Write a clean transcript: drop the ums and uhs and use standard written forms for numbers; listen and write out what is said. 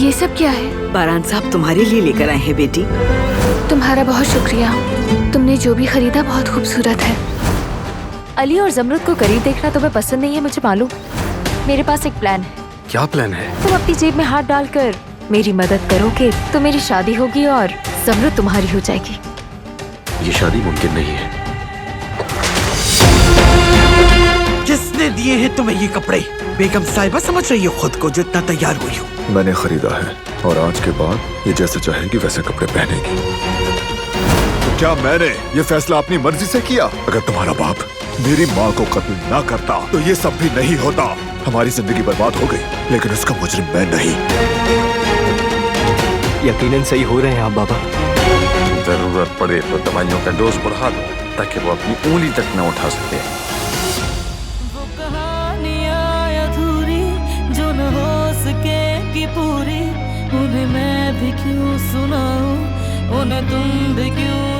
ये सब क्या है? बारान साहब तुम्हारे लिए लेकर आए हैं बेटी। तुम्हारा बहुत शुक्रिया। तुमने जो भी खरीदा बहुत खूबसूरत है। अली और जमरुद को करीब देखना तुम्हें पसंद नहीं है, मुझे मालूम। मेरे पास एक प्लान है। क्या प्लान है? तुम अपनी जेब में हाथ डालकर मेरी मदद करोगे तो मेरी शादी होगी और जमरुद तुम्हारी हो जाएगी। ये शादी मुमकिन नहीं है। किसने दिए हैं तुम्हें ये कपड़े? बेगम साहिबा समझ रही हो खुद को जो इतना तैयार हुई हो? मैंने खरीदा है और आज के बाद ये जैसे चाहेगी वैसे कपड़े पहनेगी। तो क्या मैंने ये फैसला अपनी मर्जी से किया? अगर तुम्हारा बाप मेरी माँ को कत्ल ना करता तो ये सब भी नहीं होता। हमारी जिंदगी बर्बाद हो गई, लेकिन उसका मुजरिम मैं नहीं। यकीनन सही हो रहे हैं आप बाबा। जरूरत पड़े तो दवाइयों का डोज बढ़ा दो ताकि वो अपनी उंगली तक न उठा सके। वो कहानियां अधूरी जो न हो सकेगी पूरी, उन्हें मैं भी क्यों सुनाऊं, उन्हें तुम भी क्यों